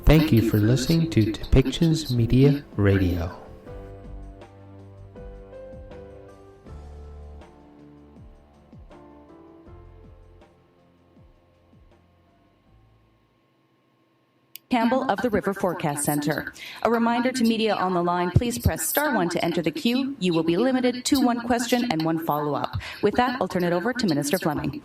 Thank you for listening to Depictions Media Radio. Campbell of the River Forecast Center. A reminder to media on the line, please press *1 to enter the queue. You will be limited to one question and one follow-up. With that, I'll turn it over to Minister Fleming.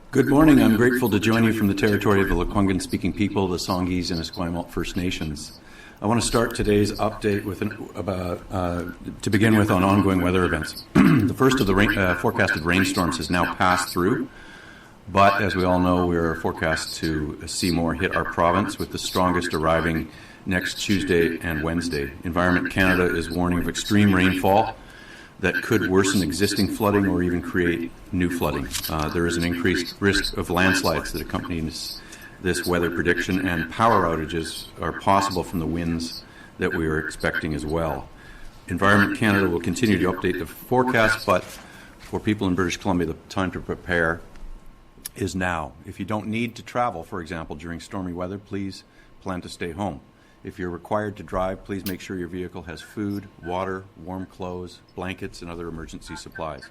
Good morning. I'm grateful to join you from the territory of the Lekwungen-speaking people, the Songhees and Esquimalt First Nations. I want to start today's update with to begin with on ongoing weather events. The first of the forecasted rainstorms has now passed through, but as we all know, we are forecast to see more hit our province, with the strongest arriving next Tuesday and Wednesday. Environment Canada is warning of extreme rainfall that could worsen existing flooding or even create new flooding. There is an increased risk of landslides that accompany this weather prediction, and power outages are possible from the winds that we are expecting as well. Environment Canada will continue to update the forecast, but for people in British Columbia, the time to prepare is now. If you don't need to travel, for example, during stormy weather, please plan to stay home. If you're required to drive, please make sure your vehicle has food, water, warm clothes, blankets, and other emergency supplies.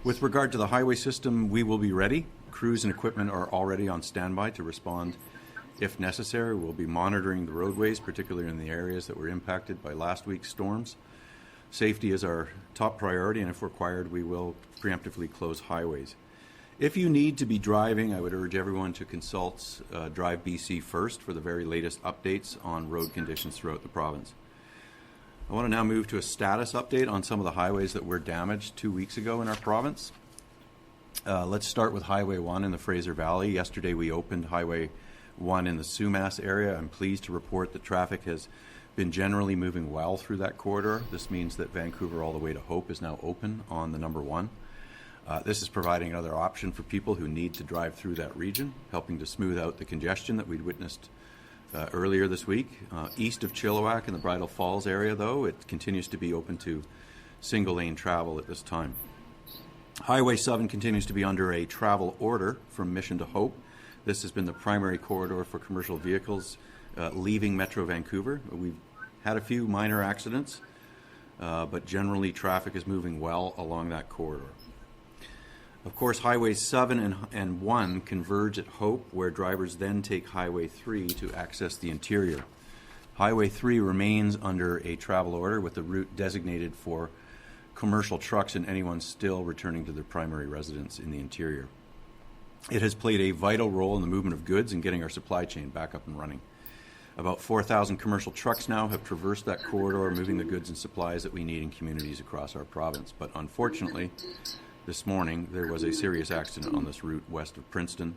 With regard to the highway system, we will be ready. Crews and equipment are already on standby to respond if necessary. We'll be monitoring the roadways, particularly in the areas that were impacted by last week's storms. Safety is our top priority, and if required, we will preemptively close highways. If you need to be driving, I would urge everyone to consult Drive BC first for the very latest updates on road conditions throughout the province. I want to now move to a status update on some of the highways that were damaged 2 weeks ago in our province. Let's start with Highway 1 in the Fraser Valley. Yesterday we opened Highway 1 in the Sumas area. I'm pleased to report that traffic has been generally moving well through that corridor. This means that Vancouver all the way to Hope is now open on the number 1. This is providing another option for people who need to drive through that region, helping to smooth out the congestion that we'd witnessed earlier this week. East of Chilliwack in the Bridal Falls area, though, it continues to be open to single-lane travel at this time. Highway 7 continues to be under a travel order from Mission to Hope. This has been the primary corridor for commercial vehicles leaving Metro Vancouver. We've had a few minor accidents, but generally traffic is moving well along that corridor. Of course, Highways 7 and 1 converge at Hope, where drivers then take Highway 3 to access the interior. Highway 3 remains under a travel order with the route designated for commercial trucks and anyone still returning to their primary residence in the interior. It has played a vital role in the movement of goods and getting our supply chain back up and running. About 4,000 commercial trucks now have traversed that corridor, moving the goods and supplies that we need in communities across our province. But unfortunately, this morning, there was a serious accident on this route west of Princeton,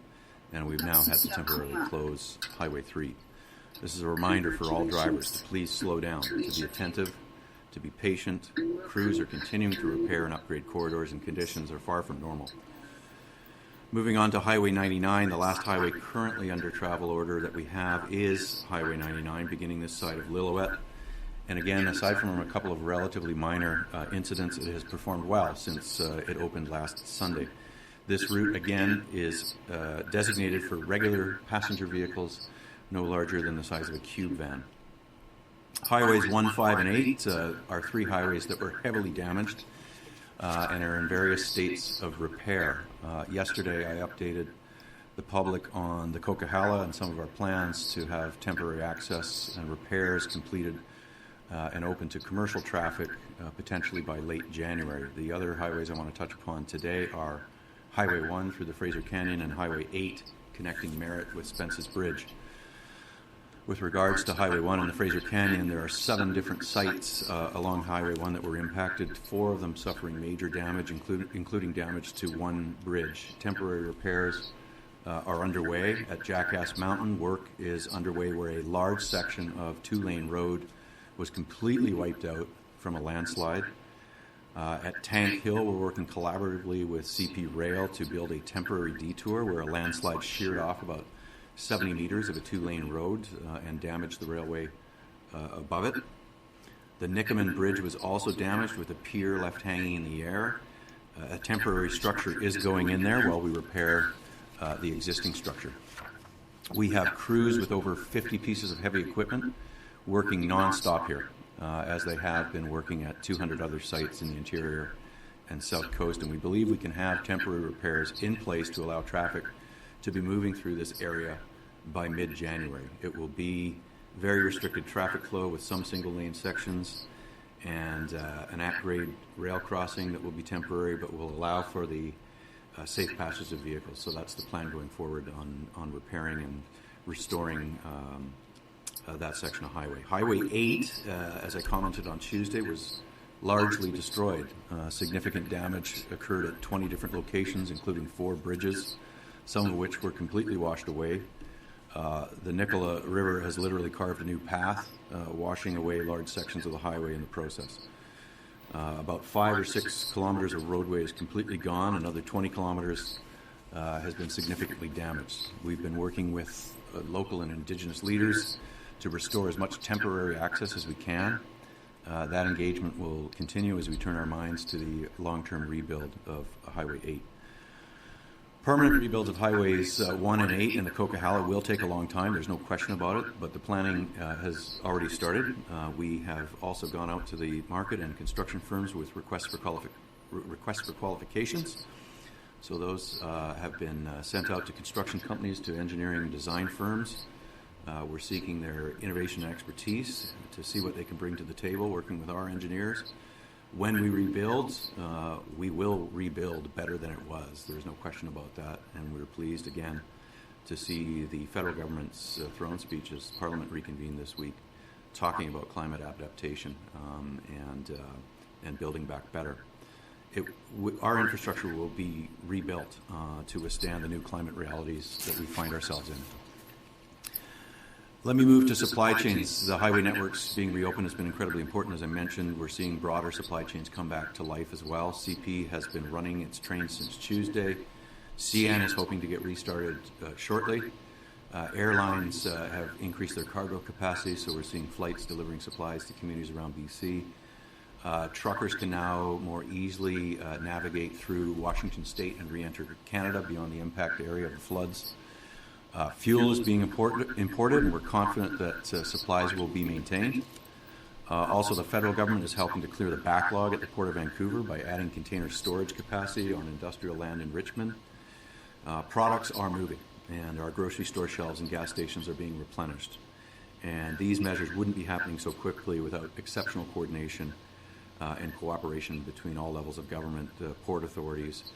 and we've now had to temporarily close Highway 3. This is a reminder for all drivers to please slow down, to be attentive, to be patient. Crews are continuing to repair and upgrade corridors, and conditions are far from normal. Moving on to Highway 99, the last highway currently under travel order that we have is Highway 99, beginning this side of Lillooet. And again, aside from a couple of relatively minor incidents, it has performed well since it opened last Sunday. This route, again, is designated for regular passenger vehicles no larger than the size of a cube van. Highways 1, 5, and 8 are 3 highways that were heavily damaged and are in various states of repair. Yesterday, I updated the public on the Coquihalla and some of our plans to have temporary access and repairs completed and open to commercial traffic potentially by late January. The other highways I want to touch upon today are Highway 1 through the Fraser Canyon and Highway 8 connecting Merritt with Spence's Bridge. With regards to Highway 1 and the Fraser Canyon, there are 7 different sites along Highway 1 that were impacted, 4 of them suffering major damage, including damage to one bridge. Temporary repairs are underway. At Jackass Mountain, work is underway where a large section of 2-lane road was completely wiped out from a landslide. At Tank Hill, we're working collaboratively with CP Rail to build a temporary detour where a landslide sheared off about 70 meters of a 2-lane road and damaged the railway above it. The Nickaman Bridge was also damaged with a pier left hanging in the air. A temporary structure is going in there while we repair the existing structure. We have crews with over 50 pieces of heavy equipment working non-stop here, as they have been working at 200 other sites in the interior and south coast, and we believe we can have temporary repairs in place to allow traffic to be moving through this area by mid-January. It will be very restricted traffic flow with some single-lane sections and an at-grade rail crossing that will be temporary but will allow for the safe passage of vehicles. So that's the plan going forward on repairing and restoring that section of highway. Highway 8, as I commented on Tuesday, was largely destroyed. Significant damage occurred at 20 different locations, including 4 bridges, some of which were completely washed away. The Nicola River has literally carved a new path, washing away large sections of the highway in the process. About 5 or 6 kilometers of roadway is completely gone. Another 20 kilometers has been significantly damaged. We've been working with local and Indigenous leaders to restore as much temporary access as we can. That engagement will continue as we turn our minds to the long-term rebuild of Highway 8. Permanent rebuilds of Highways 1 and 8 in the Coquihalla will take a long time, there's no question about it, but the planning has already started. We have also gone out to the market and construction firms with requests for qualifications. So those have been sent out to construction companies, to engineering and design firms. We're seeking their innovation and expertise to see what they can bring to the table, working with our engineers. When we rebuild, we will rebuild better than it was. There's no question about that. And we're pleased, again, to see the federal government's throne speech as Parliament reconvened this week, talking about climate adaptation and building back better. Our infrastructure will be rebuilt to withstand the new climate realities that we find ourselves in. Let me move to supply chains. The highway networks being reopened has been incredibly important. As I mentioned, we're seeing broader supply chains come back to life as well. CP has been running its trains since Tuesday. CN is hoping to get restarted shortly. Airlines have increased their cargo capacity, so we're seeing flights delivering supplies to communities around BC. Truckers can now more easily navigate through Washington State and re-enter Canada beyond the impact area of the floods. Fuel is being imported, and we're confident that supplies will be maintained. Also, the federal government is helping to clear the backlog at the Port of Vancouver by adding container storage capacity on industrial land in Richmond. Products are moving, and our grocery store shelves and gas stations are being replenished. And these measures wouldn't be happening so quickly without exceptional coordination and cooperation between all levels of government, port authorities,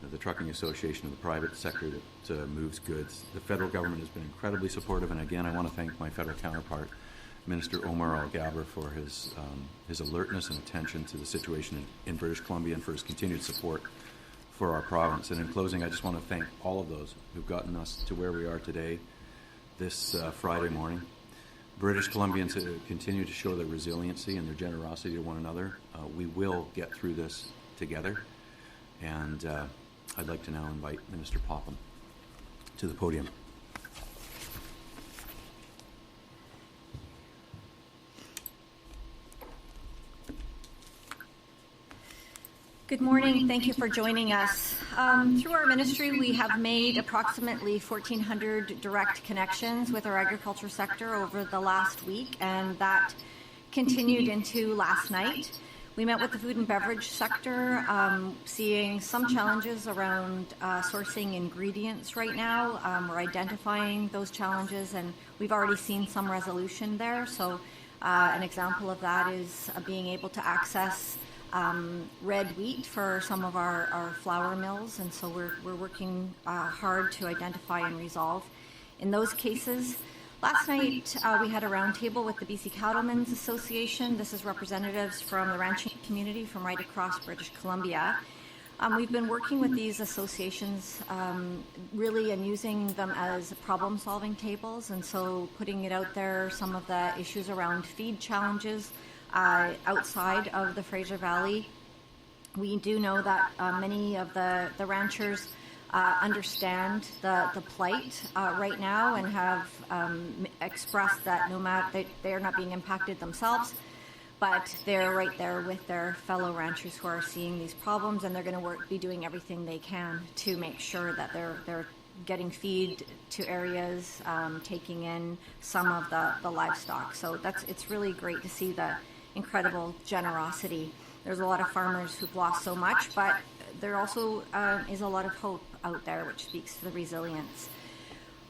the trucking association, and the private sector that moves goods. The federal government has been incredibly supportive, and again, I want to thank my federal counterpart, Minister Omar Al-Gabra, for his alertness and attention to the situation in British Columbia and for his continued support for our province. And in closing, I just want to thank all of those who've gotten us to where we are today, this Friday morning. British Columbians continue to show their resiliency and their generosity to one another. We will get through this together, and I'd like to now invite Minister Popham to the podium. Good morning. Thank you for joining us. Through our ministry, we have made approximately 1,400 direct connections with our agriculture sector over the last week, and that continued into last night. We met with the food and beverage sector, seeing some challenges around sourcing ingredients right now. We're identifying those challenges, and we've already seen some resolution there. So an example of that is being able to access red wheat for some of our flour mills, and so we're working hard to identify and resolve in those cases. Last night, we had a roundtable with the BC Cattlemen's Association. This is representatives from the ranching community from right across British Columbia. We've been working with these associations really and using them as problem-solving tables, and so putting it out there, some of the issues around feed challenges outside of the Fraser Valley. We do know that many of the ranchers understand the plight right now and have expressed that no matter they're not being impacted themselves, but they're right there with their fellow ranchers who are seeing these problems, and they're going to be doing everything they can to make sure that they're getting feed to areas, taking in some of the livestock. So it's really great to see the incredible generosity. There's a lot of farmers who've lost so much, but there also is a lot of hope out there, which speaks to the resilience.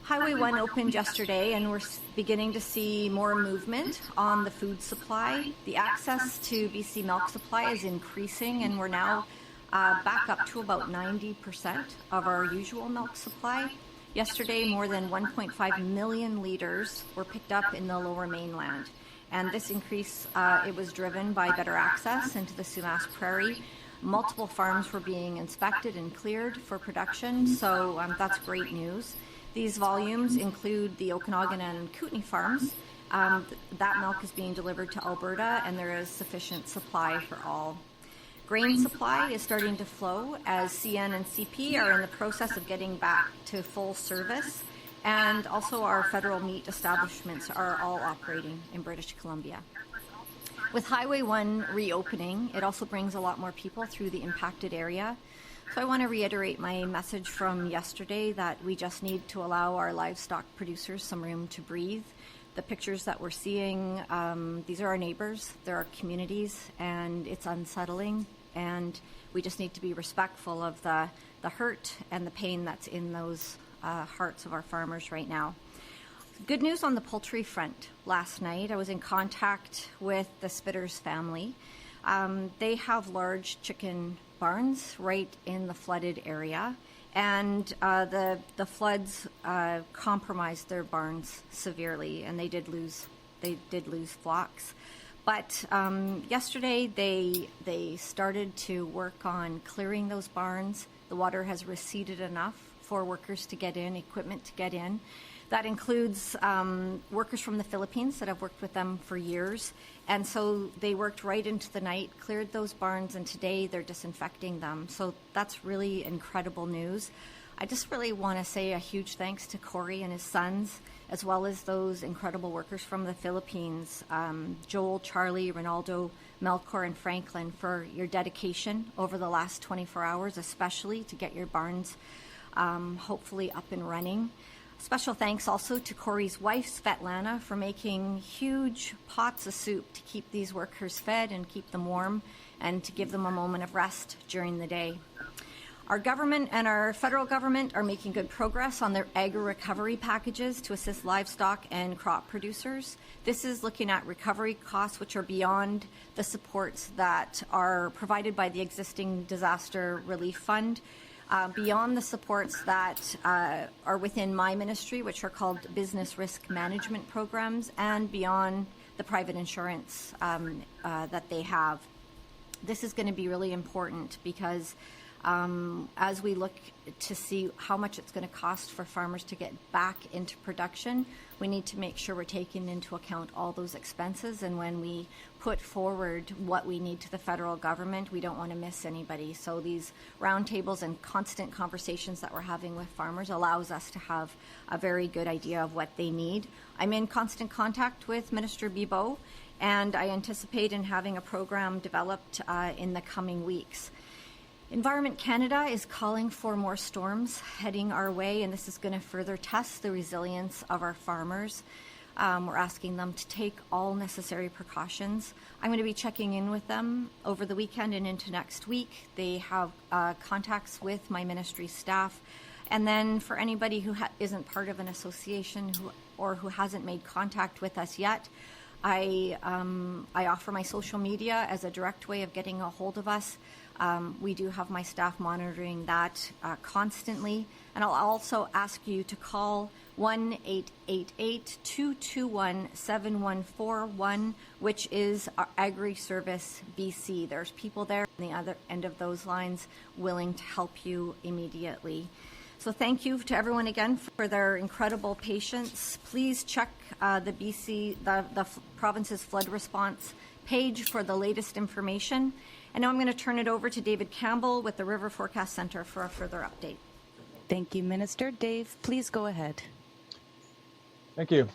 Highway 1 opened yesterday, and we're beginning to see more movement on the food supply. The access to BC milk supply is increasing, and we're now back up to about 90% of our usual milk supply. Yesterday, more than 1.5 million litres were picked up in the Lower Mainland. And this increase, it was driven by better access into the Sumas Prairie. Multiple farms were being inspected and cleared for production, so that's great news. These volumes include the Okanagan and Kootenay farms. That milk is being delivered to Alberta, and there is sufficient supply for all. Grain supply is starting to flow as CN and CP are in the process of getting back to full service, and also our federal meat establishments are all operating in British Columbia. With Highway 1 reopening, it also brings a lot more people through the impacted area. So I want to reiterate my message from yesterday that we just need to allow our livestock producers some room to breathe. The pictures that we're seeing, these are our neighbors, they're our communities, and it's unsettling. And we just need to be respectful of the hurt and the pain that's in those hearts of our farmers right now. Good news on the poultry front. Last night I was in contact with the Spitters family. They have large chicken barns right in the flooded area, and the floods compromised their barns severely, and they did lose flocks. But yesterday they started to work on clearing those barns. The water has receded enough for workers to get in, equipment to get in. That includes workers from the Philippines that have worked with them for years. And so they worked right into the night, cleared those barns, and today they're disinfecting them. So that's really incredible news. I just really want to say a huge thanks to Corey and his sons, as well as those incredible workers from the Philippines, Joel, Charlie, Ronaldo, Melchor, and Franklin, for your dedication over the last 24 hours, especially to get your barns hopefully up and running. Special thanks also to Corey's wife, Svetlana, for making huge pots of soup to keep these workers fed and keep them warm and to give them a moment of rest during the day. Our government and our federal government are making good progress on their agri-recovery packages to assist livestock and crop producers. This is looking at recovery costs which are beyond the supports that are provided by the existing disaster relief fund. Beyond the supports that are within my ministry, which are called business risk management programs, and beyond the private insurance that they have. This is going to be really important because as we look to see how much it's going to cost for farmers to get back into production, we need to make sure we're taking into account all those expenses. And when we put forward what we need to the federal government, we don't want to miss anybody. So these roundtables and constant conversations that we're having with farmers allows us to have a very good idea of what they need. I'm in constant contact with Minister Bibeau, and I anticipate in having a program developed in the coming weeks. Environment Canada is calling for more storms heading our way, and this is going to further test the resilience of our farmers. We're asking them to take all necessary precautions. I'm going to be checking in with them over the weekend and into next week. They have contacts with my ministry staff. And then for anybody who isn't part of an association who hasn't made contact with us yet, I offer my social media as a direct way of getting a hold of us. We do have my staff monitoring that constantly. And I'll also ask you to call 1-888-221-7141, which is our Agri-Service BC. There's people there on the other end of those lines willing to help you immediately. So thank you to everyone again for their incredible patience. Please check the province's flood response page for the latest information. And now I'm going to turn it over to David Campbell with the River Forecast Centre for a further update. Thank you, Minister. Dave, please go ahead. Thank you.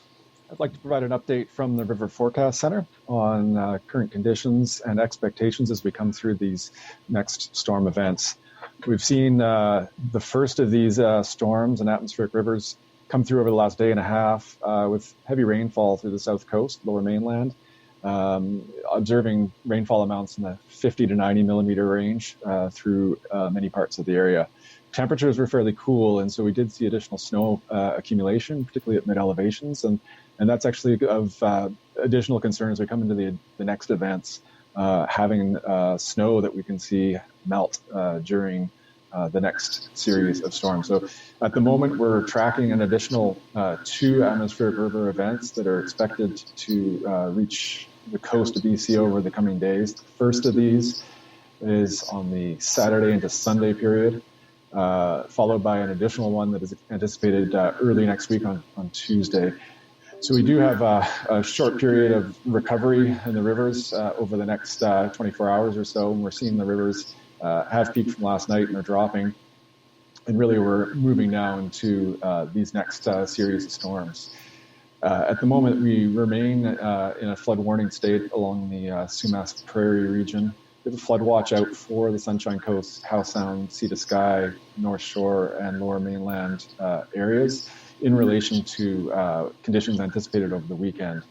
I'd like to provide an update from the River Forecast Centre on current conditions and expectations as we come through these next storm events. we've seen the first of these storms and atmospheric rivers come through over the last day and a half with heavy rainfall through the south coast, lower mainland, observing rainfall amounts in the 50 to 90 millimeter range through many parts of the area. Temperatures were fairly cool, and so we did see additional snow accumulation, particularly at mid-elevations, and that's actually of additional concern as we come into the next events, having snow that we can see melt during the next series of storms. So at the moment, we're tracking an additional 2 atmospheric river events that are expected to reach the coast of BC over the coming days. The first of these is on the Saturday into Sunday period, followed by an additional one that is anticipated early next week on Tuesday. So we do have a short period of recovery in the rivers over the next 24 hours or so, and we're seeing the rivers have peaked from last night and are dropping. And really, we're moving now into these next series of storms. At the moment, we remain in a flood warning state along the Sumas Prairie region. We have a flood watch out for the Sunshine Coast, Howe Sound, Sea to Sky, North Shore, and Lower Mainland areas in relation to conditions anticipated over the weekend.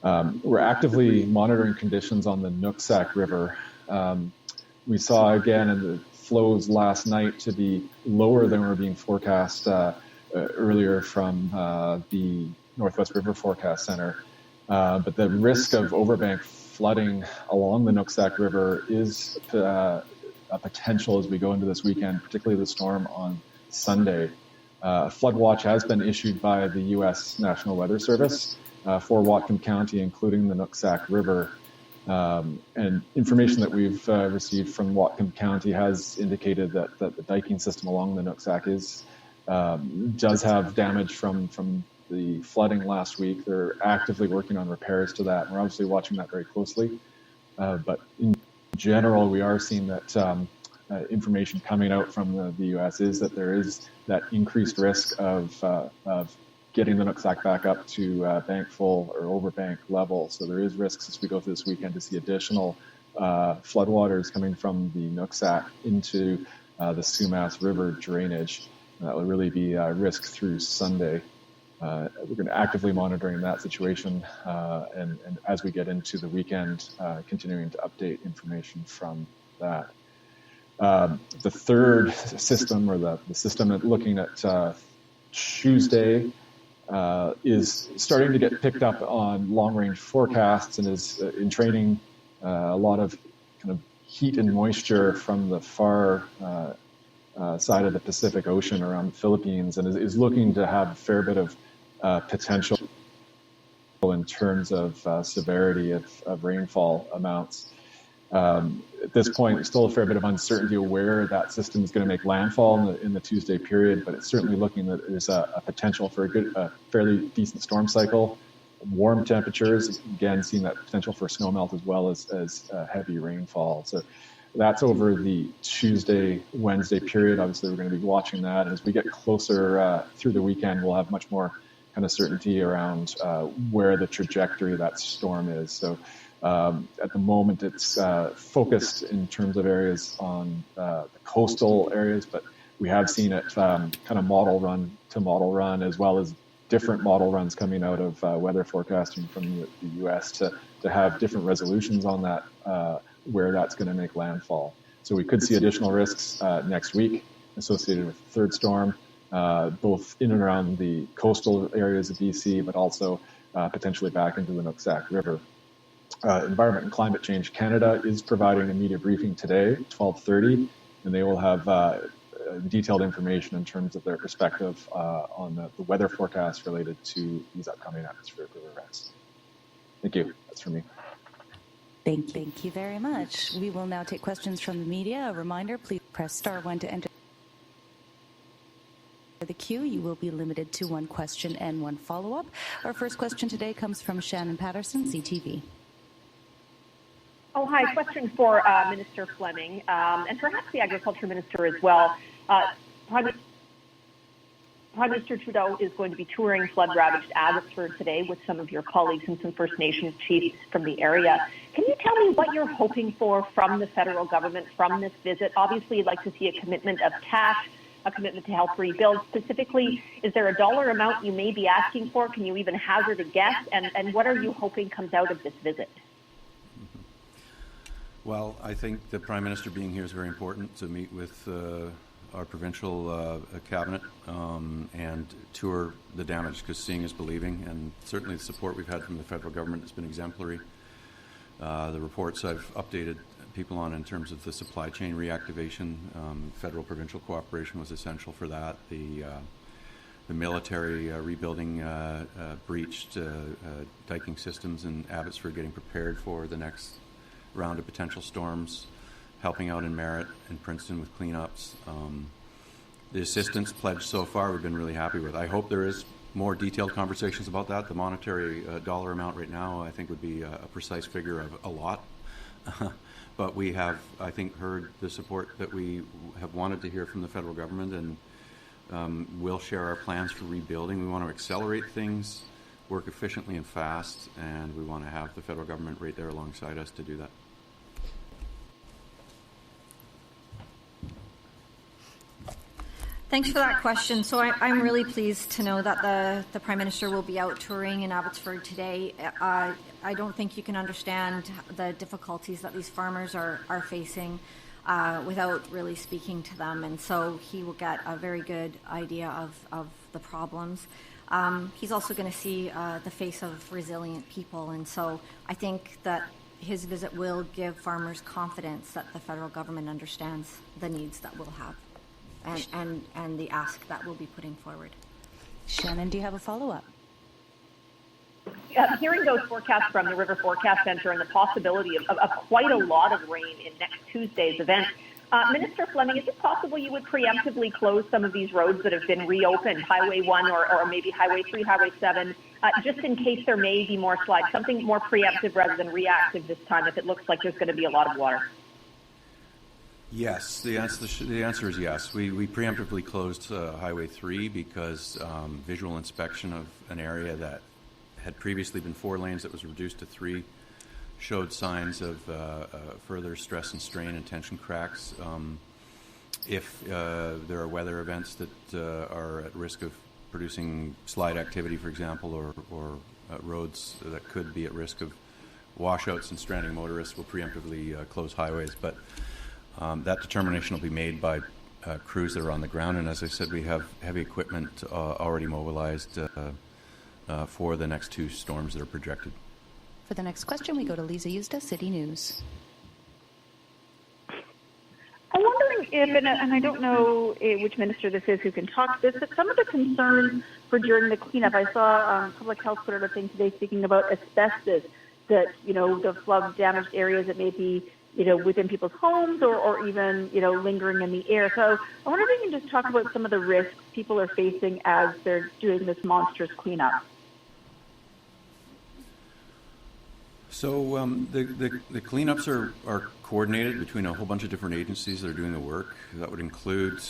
We're actively monitoring conditions on the Nooksack River. We saw again in the flows last night to be lower than were being forecast earlier from the Northwest River Forecast Center. But the risk of overbank flooding along the Nooksack River is a potential as we go into this weekend, particularly the storm on Sunday. Flood watch has been issued by the U.S. National Weather Service for Whatcom County, including the Nooksack River. And information that we've received from Whatcom County has indicated that the diking system along the Nooksack does have damage from the flooding last week. They're actively working on repairs to that, and we're obviously watching that very closely. But in general, we are seeing that information coming out from the U.S. is that there is that increased risk of getting the Nooksack back up to bank full or overbank level. So there is risks as we go through this weekend to see additional floodwaters coming from the Nooksack into the Sumas River drainage. That will really be a risk through Sunday. We're going to actively monitoring that situation, and as we get into the weekend, continuing to update information from that. The third system, or the system that looking at Tuesday, is starting to get picked up on long-range forecasts and is in training a lot of kind of heat and moisture from the far side of the Pacific Ocean around the Philippines, and is looking to have a fair bit of potential in terms of severity of rainfall amounts. At this point, there's still a fair bit of uncertainty of where that system is going to make landfall in the Tuesday period, but it's certainly looking that there's a potential for a fairly decent storm cycle, warm temperatures, again, seeing that potential for snowmelt as well as heavy rainfall. So that's over the Tuesday, Wednesday period. Obviously, we're going to be watching that. As we get closer through the weekend, we'll have much more kind of certainty around where the trajectory of that storm is. So at the moment, it's focused in terms of areas on the coastal areas, but we have seen it kind of model run to model run, as well as different model runs coming out of weather forecasting from the U.S. to have different resolutions on that, where that's going to make landfall. So we could see additional risks next week associated with the third storm, both in and around the coastal areas of BC, but also potentially back into the Nooksack River. Environment and Climate Change Canada is providing a media briefing today, 12:30, and they will have detailed information in terms of their perspective on the weather forecast related to these upcoming atmospheric river events. Thank you. That's for me. Thank you very much. We will now take questions from the media. A reminder, please press *1 to enter the queue. You will be limited to one question and one follow-up. Our first question today comes from Shannon Patterson, CTV. Oh, hi. Question for Minister Fleming, and perhaps the Agriculture Minister as well. Prime Minister Trudeau is going to be touring flood-ravaged Abbotsford today with some of your colleagues and some First Nations chiefs from the area. Can you tell me what you're hoping for from the federal government from this visit? Obviously, you'd like to see a commitment of cash, a commitment to help rebuild. Specifically, is there a dollar amount you may be asking for? Can you even hazard a guess? And what are you hoping comes out of this visit? Well, I think the Prime Minister being here is very important to meet with our provincial cabinet and tour the damage, because seeing is believing, and certainly the support we've had from the federal government has been exemplary. The reports I've updated people on in terms of the supply chain reactivation, federal-provincial cooperation was essential for that. The military rebuilding breached diking systems in Abbotsford, getting prepared for the next round of potential storms, helping out in Merritt and Princeton with cleanups. The assistance pledged so far we've been really happy with. I hope there is more detailed conversations about that. The monetary dollar amount right now I think would be a precise figure of a lot. But we have, I think, heard the support that we have wanted to hear from the federal government, and we'll share our plans for rebuilding. We want to accelerate things, work efficiently and fast, and we want to have the federal government right there alongside us to do that. Thanks for that question. So I'm really pleased to know that the Prime Minister will be out touring in Abbotsford today. I don't think you can understand the difficulties that these farmers are facing without really speaking to them, and so he will get a very good idea of the problems. He's also going to see the face of resilient people, and so I think that his visit will give farmers confidence that the federal government understands the needs that we'll have. And the ask that we'll be putting forward. Shannon, do you have a follow-up? Hearing those forecasts from the River Forecast Centre and the possibility of quite a lot of rain in next Tuesday's event, Minister Fleming, is it possible you would preemptively close some of these roads that have been reopened, Highway 1 or maybe Highway 3, Highway 7, just in case there may be more slides, something more preemptive rather than reactive this time if it looks like there's going to be a lot of water? Yes, the answer is yes. We preemptively closed Highway 3 because visual inspection of an area that had previously been 4 lanes that was reduced to 3 showed signs of further stress and strain and tension cracks. If there are weather events that are at risk of producing slide activity, for example, or roads that could be at risk of washouts and stranding motorists, we'll preemptively close highways. But that determination will be made by crews that are on the ground, and as I said, we have heavy equipment already mobilized for the next 2 storms that are projected. For the next question, we go to Lisa Eustis, City News. I'm wondering if, and I don't know which minister this is who can talk to this, but some of the concerns for during the cleanup, I saw Public Health put out a thing today speaking about asbestos, that, the flood damaged areas that may be within people's homes or even, lingering in the air. So I wonder if you can just talk about some of the risks people are facing as they're doing this monstrous cleanup. So the cleanups are coordinated between a whole bunch of different agencies that are doing the work. That would include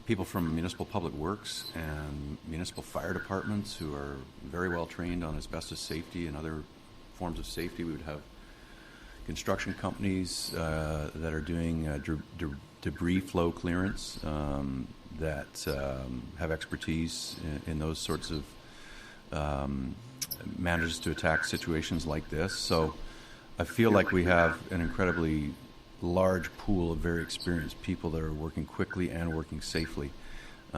people from municipal public works and municipal fire departments who are very well trained on asbestos safety and other forms of safety. We would have construction companies that are doing debris flow clearance that have expertise in those sorts of manages to attack situations like this. So I feel like we have an incredibly large pool of very experienced people that are working quickly and working safely.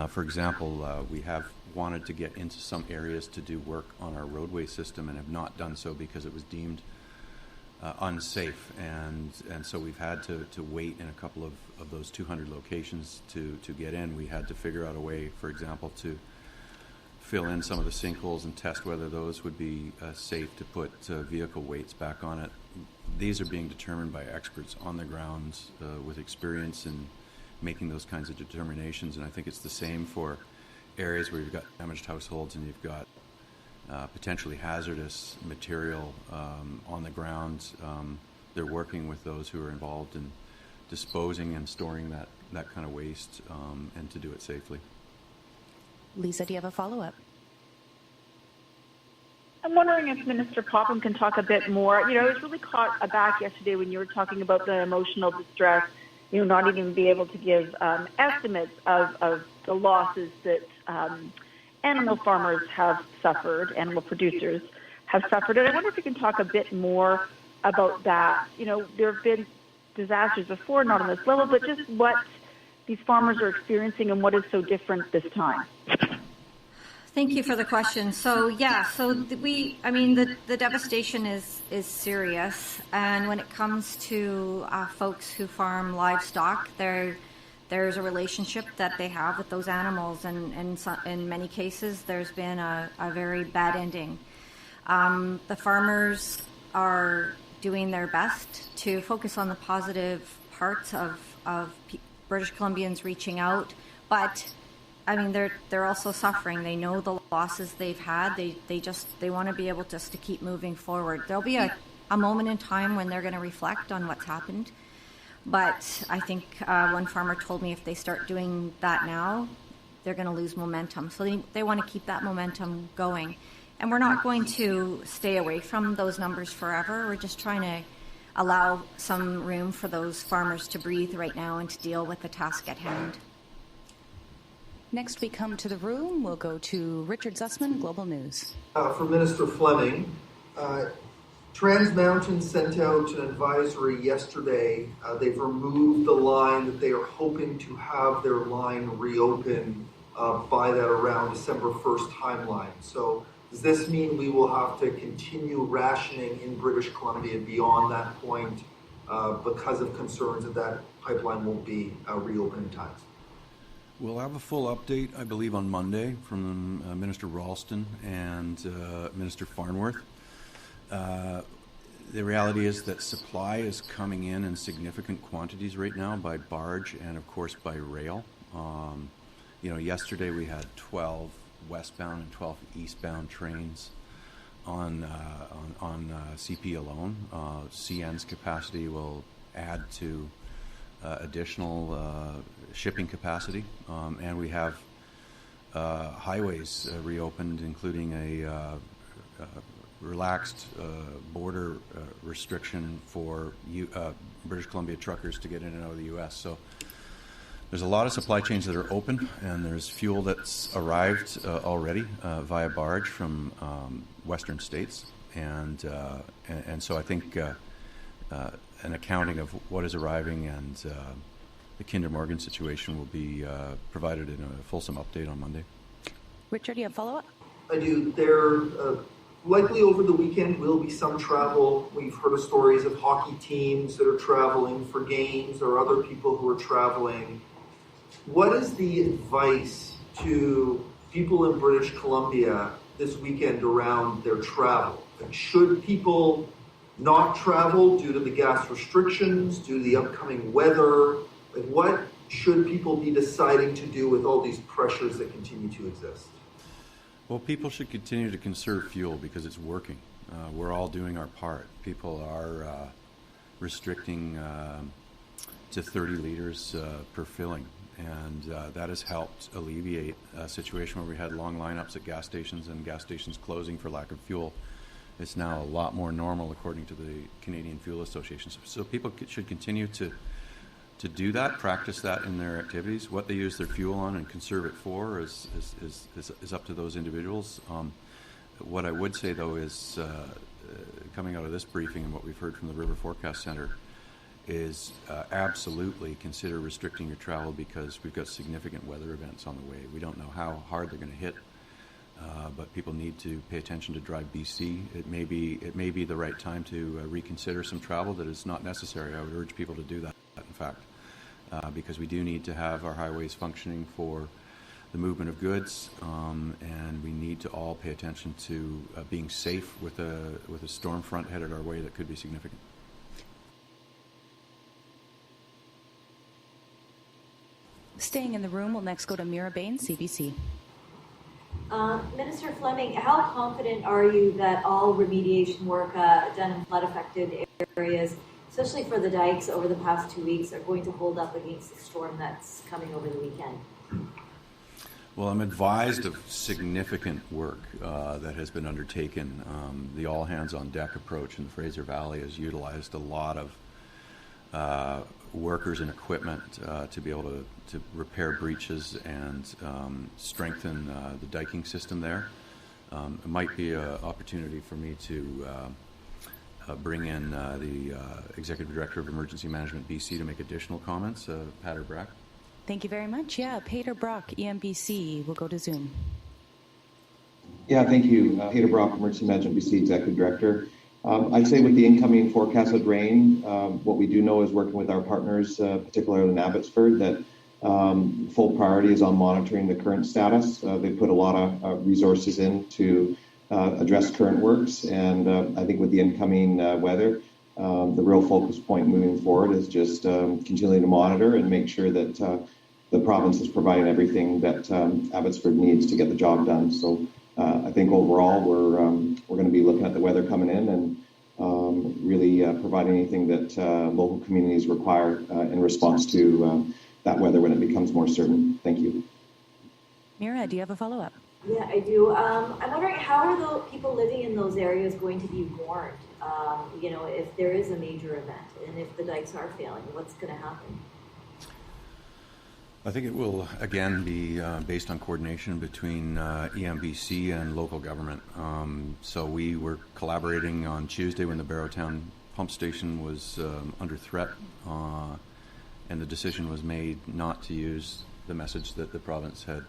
For example, we have wanted to get into some areas to do work on our roadway system and have not done so because it was deemed unsafe, and so we've had to wait in a couple of those 200 locations to get in. We had to figure out a way, for example, to fill in some of the sinkholes and test whether those would be safe to put vehicle weights back on it. These are being determined by experts on the ground with experience in making those kinds of determinations, and I think it's the same for areas where you've got damaged households and you've got potentially hazardous material on the ground. They're working with those who are involved in disposing and storing that kind of waste and to do it safely. Lisa, do you have a follow-up? I'm wondering if Minister Popham can talk a bit more. I was really caught aback yesterday when you were talking about the emotional distress, not even be able to give estimates of the losses that animal farmers have suffered, animal producers have suffered. And I wonder if you can talk a bit more about that. There have been disasters before, not on this level, but just what these farmers are experiencing and what is so different this time. Thank you for the question. The devastation is serious, and when it comes to folks who farm livestock, there's a relationship that they have with those animals, and in many cases, there's been a very bad ending. The farmers are doing their best to focus on the positive parts of British Columbians reaching out, but they're also suffering. They know the losses they've had. They want to be able just to keep moving forward. There'll be a moment in time when they're going to reflect on what's happened. But I think one farmer told me if they start doing that now, they're going to lose momentum. So they want to keep that momentum going. And we're not going to stay away from those numbers forever. We're just trying to allow some room for those farmers to breathe right now and to deal with the task at hand. Next we come to the room. We'll go to Richard Zussman, Global News. For Minister Fleming, Trans Mountain sent out an advisory yesterday. They've removed the line that they are hoping to have their line reopen by that around December 1st timeline. So does this mean we will have to continue rationing in British Columbia beyond that point because of concerns that pipeline won't be reopened in time? We'll have a full update, I believe, on Monday from Minister Ralston and Minister Farnworth. The reality is that supply is coming in significant quantities right now by barge and, of course, by rail. Yesterday we had 12 westbound and 12 eastbound trains on CP alone. CN's capacity will add to additional shipping capacity, and we have highways reopened, including a relaxed border restriction for British Columbia truckers to get in and out of the U.S. So there's a lot of supply chains that are open, and there's fuel that's arrived already via barge from western states, and so I think an accounting of what is arriving and the Kinder Morgan situation will be provided in a fulsome update on Monday. Richard, do you have follow-up? I do. There likely over the weekend will be some travel. We've heard of stories of hockey teams that are traveling for games or other people who are traveling. What is the advice to people in British Columbia this weekend around their travel? Should people not travel due to the gas restrictions, due to the upcoming weather? What should people be deciding to do with all these pressures that continue to exist? Well, people should continue to conserve fuel because it's working. We're all doing our part. People are restricting to 30 liters per filling, and that has helped alleviate a situation where we had long lineups at gas stations and gas stations closing for lack of fuel. It's now a lot more normal according to the Canadian Fuel Association. So people should continue to do that, practice that in their activities. What they use their fuel on and conserve it for is up to those individuals. What I would say, though, is coming out of this briefing and what we've heard from the River Forecast Centre is absolutely consider restricting your travel because we've got significant weather events on the way. We don't know how hard they're going to hit. But people need to pay attention to Drive BC. It may be the right time to reconsider some travel that is not necessary. I would urge people to do that, in fact, because we do need to have our highways functioning for the movement of goods, and we need to all pay attention to being safe with a storm front headed our way that could be significant. Staying in the room, we'll next go to Mira Bain, CBC. Minister Fleming, how confident are you that all remediation work done in flood-affected areas, especially for the dikes over the past 2 weeks, are going to hold up against the storm that's coming over the weekend? Well, I'm advised of significant work that has been undertaken. The all-hands-on-deck approach in the Fraser Valley has utilized a lot of workers and equipment to be able to repair breaches and strengthen the diking system there. It might be an opportunity for me to bring in the Executive Director of Emergency Management BC to make additional comments. Pater Brack. Thank you very much. Yeah, Peter Brock, EMBC. We'll go to Zoom. Yeah, thank you. Peter Brock, Emergency Management BC Executive Director. I'd say with the incoming forecasted rain, what we do know is working with our partners, particularly in Abbotsford, that full priority is on monitoring the current status. They put a lot of resources in to address current works, and I think with the incoming weather, the real focus point moving forward is just continuing to monitor and make sure that the province is providing everything that Abbotsford needs to get the job done. So I think overall we're going to be looking at the weather coming in and really providing anything that local communities require in response to that weather when it becomes more certain. Thank you. Mira, do you have a follow-up? Yeah, I do. I'm wondering, how are the people living in those areas going to be warned? If there is a major event and if the dikes are failing, what's going to happen? I think it will, again, be based on coordination between EMBC and local government. So we were collaborating on Tuesday when the Barrowtown pump station was under threat, and the decision was made not to use the message that the province had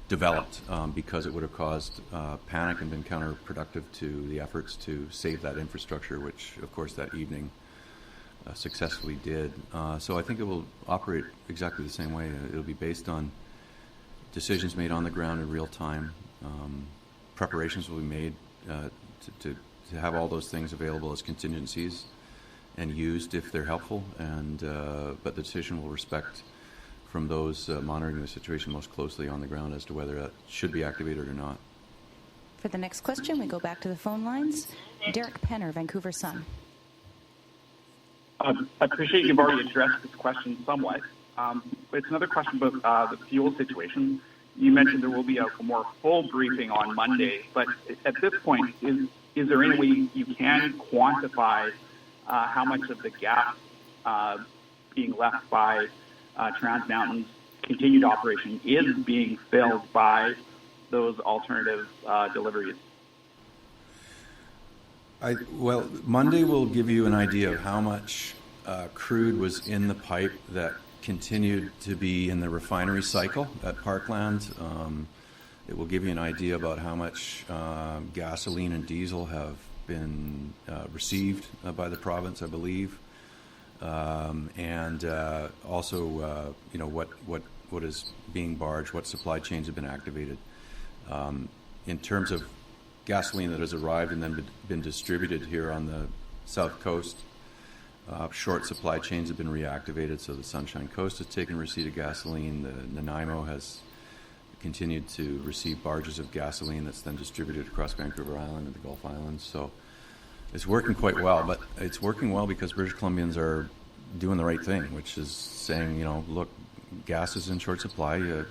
developed because it would have caused panic and been counterproductive to the efforts to save that infrastructure, which, of course, that evening successfully did. So I think it will operate exactly the same way. It'll be based on decisions made on the ground in real time. Preparations will be made to have all those things available as contingencies and used if they're helpful. But the decision will respect from those monitoring the situation most closely on the ground as to whether that should be activated or not. For the next question, we go back to the phone lines. Derek Penner, Vancouver Sun. I appreciate you've already addressed this question somewhat. It's another question about the fuel situation. You mentioned there will be a more full briefing on Monday, but at this point, is there any way you can quantify how much of the gap being left by Trans Mountain's continued operation is being filled by those alternative deliveries? Well, Monday will give you an idea of how much crude was in the pipe that continued to be in the refinery cycle at Parkland. It will give you an idea about how much gasoline and diesel have been received by the province, I believe, and also what is being barged, what supply chains have been activated. In terms of gasoline that has arrived and then been distributed here on the South Coast, short supply chains have been reactivated, so the Sunshine Coast has taken receipt of gasoline. The Nanaimo has continued to receive barges of gasoline that's then distributed across Vancouver Island and the Gulf Islands. So it's working quite well, but it's working well because British Columbians are doing the right thing, which is saying, look, gas is in short supply,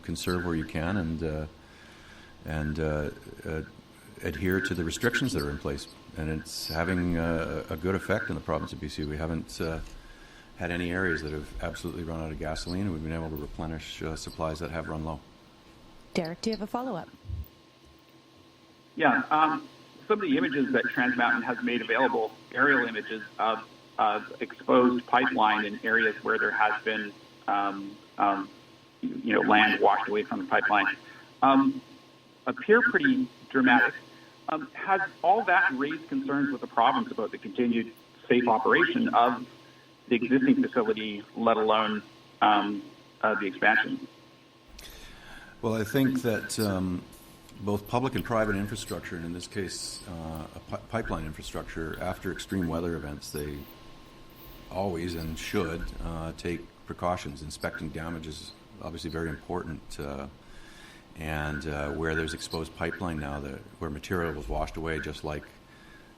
conserve where you can and adhere to the restrictions that are in place. And it's having a good effect in the province of BC. We haven't had any areas that have absolutely run out of gasoline, and we've been able to replenish supplies that have run low. Derek, do you have a follow-up? Yeah. Some of the images that Trans Mountain has made available, aerial images of exposed pipeline in areas where there has been, land washed away from the pipeline, appear pretty dramatic. Has all that raised concerns with the province about the continued safe operation of the existing facility, let alone the expansion? Well, I think that both public and private infrastructure, and in this case pipeline infrastructure, after extreme weather events, they always and should take precautions. Inspecting damage is obviously very important. And where there's exposed pipeline now, where material was washed away, just like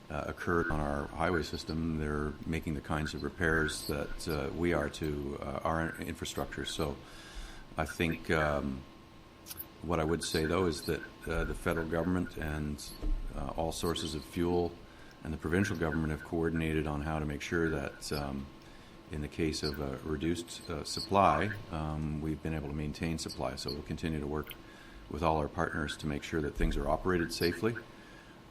occurred on our highway system, they're making the kinds of repairs that we are to our infrastructure. So I think what I would say, though, is that the federal government and all sources of fuel and the provincial government have coordinated on how to make sure that in the case of a reduced supply, we've been able to maintain supply. So we'll continue to work with all our partners to make sure that things are operated safely,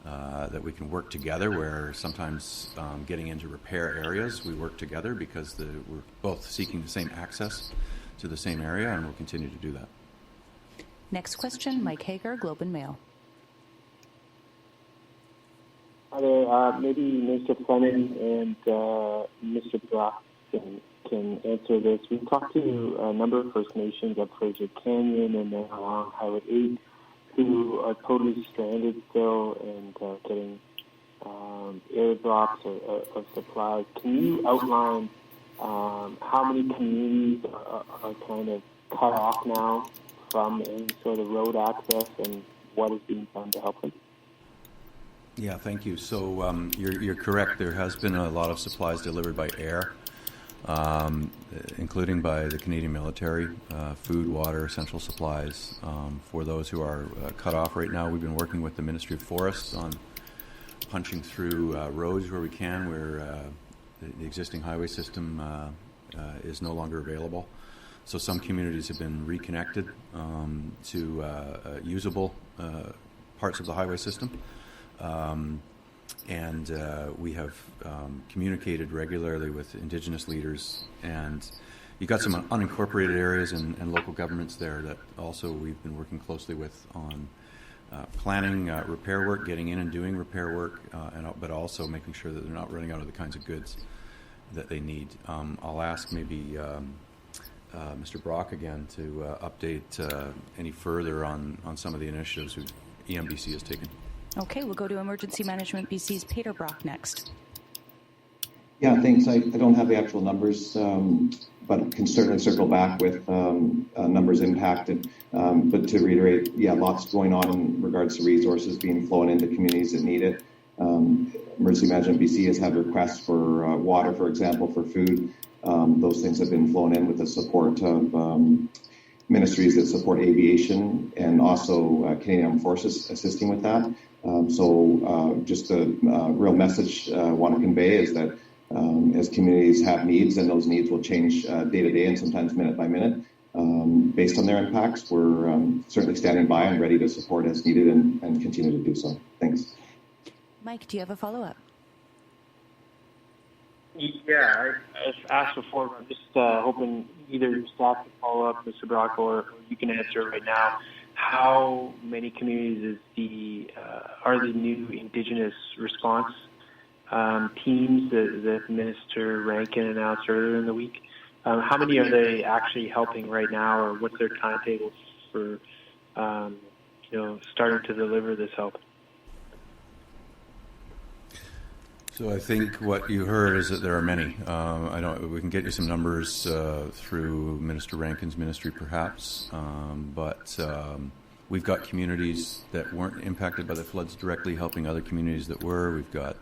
that we can work together where sometimes getting into repair areas, we work together because we're both seeking the same access to the same area, and we'll continue to do that. Next question, Mike Hager, Globe and Mail. Hi there. Maybe Mr. Fleming and Mr. Brock can answer this. We've talked to a number of First Nations up Fraser Canyon and then along Highway 8 who are totally stranded still and getting airdrops of supplies. Can you outline how many communities are kind of cut off now from any sort of road access and what is being done to help them? Yeah, thank you. So you're correct. There has been a lot of supplies delivered by air, including by the Canadian military, food, water, essential supplies. For those who are cut off right now, we've been working with the Ministry of Forests on punching through roads where we can, where the existing highway system is no longer available. So some communities have been reconnected to usable parts of the highway system. And we have communicated regularly with Indigenous leaders, and you've got some unincorporated areas and local governments there that also we've been working closely with on planning repair work, getting in and doing repair work, but also making sure that they're not running out of the kinds of goods that they need. I'll ask maybe Mr. Brock again to update any further on some of the initiatives EMBC has taken. Okay, we'll go to Emergency Management BC's Peter Brock next. Yeah, thanks. I don't have the actual numbers, but can certainly circle back with numbers impacted. But to reiterate, yeah, lots going on in regards to resources being flown into communities that need it. Emergency Management BC has had requests for water, for example, for food. Those things have been flown in with the support of ministries that support aviation and also Canadian Armed Forces assisting with that. So just a real message I want to convey is that as communities have needs, and those needs will change day to day and sometimes minute by minute based on their impacts, we're certainly standing by and ready to support as needed and continue to do so. Thanks. Mike, do you have a follow-up? Yeah, I've asked before, but I'm just hoping either your staff can follow up, Mr. Brock, or you can answer it right now. How many communities are the new Indigenous response teams that Minister Rankin announced earlier in the week? How many are they actually helping right now, or what's their timetable for starting to deliver this help? So I think what you heard is that there are many. We can get you some numbers through Minister Rankin's ministry, perhaps, but we've got communities that weren't impacted by the floods directly helping other communities that were. We've got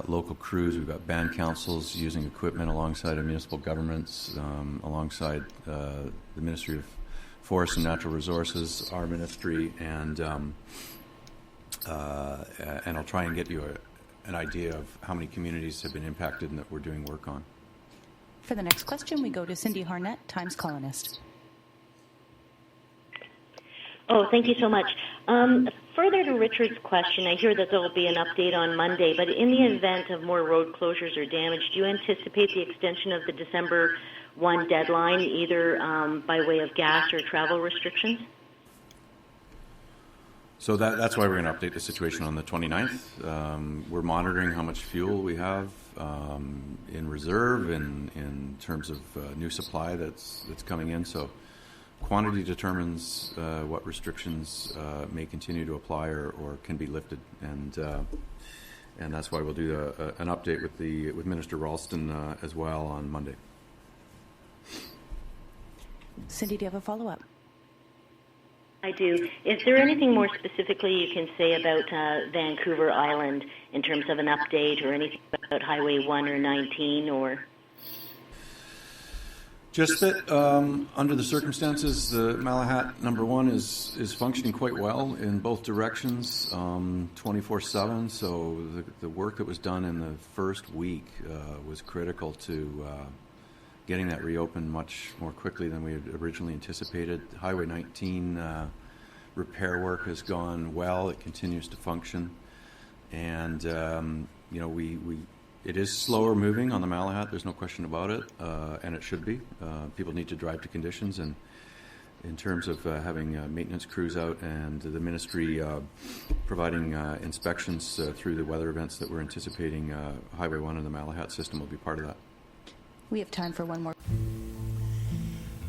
local crews. We've got band councils using equipment alongside of municipal governments, alongside the Ministry of Forests and Natural Resources, our ministry, and I'll try and get you an idea of how many communities have been impacted and that we're doing work on. For the next question, we go to Cindy Harnett, Times Colonist. Oh, thank you so much. Further to Richard's question, I hear that there will be an update on Monday, but in the event of more road closures or damage, do you anticipate the extension of the December 1 deadline, either by way of gas or travel restrictions? So that's why we're going to update the situation on the 29th. We're monitoring how much fuel we have in reserve in terms of new supply that's coming in. So quantity determines what restrictions may continue to apply or can be lifted, and that's why we'll do an update with Minister Ralston as well on Monday. Cindy, do you have a follow-up? I do. Is there anything more specifically you can say about Vancouver Island in terms of an update or anything about Highway 1 or 19 or? Just that under the circumstances, the Malahat number 1 is functioning quite well in both directions, 24/7. So the work that was done in the first week was critical to getting that reopened much more quickly than we had originally anticipated. Highway 19 repair work has gone well. It continues to function, and it is slower moving on the Malahat. There's no question about it, and it should be. People need to drive to conditions, and in terms of having maintenance crews out and the ministry providing inspections through the weather events that we're anticipating, Highway 1 and the Malahat system will be part of that. We have time for one more.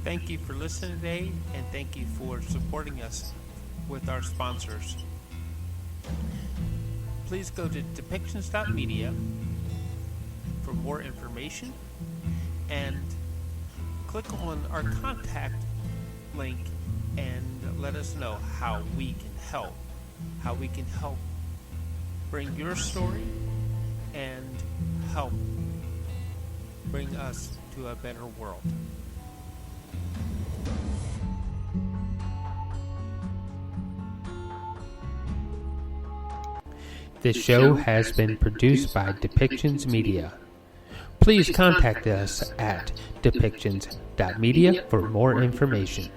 Thank you for listening today, and thank you for supporting us with our sponsors. Please go to depictions.media for more information, and click on our contact link and let us know how we can help bring your story and help bring us to a better world. This show has been produced by Depictions Media. Please contact us at depictions.media for more information.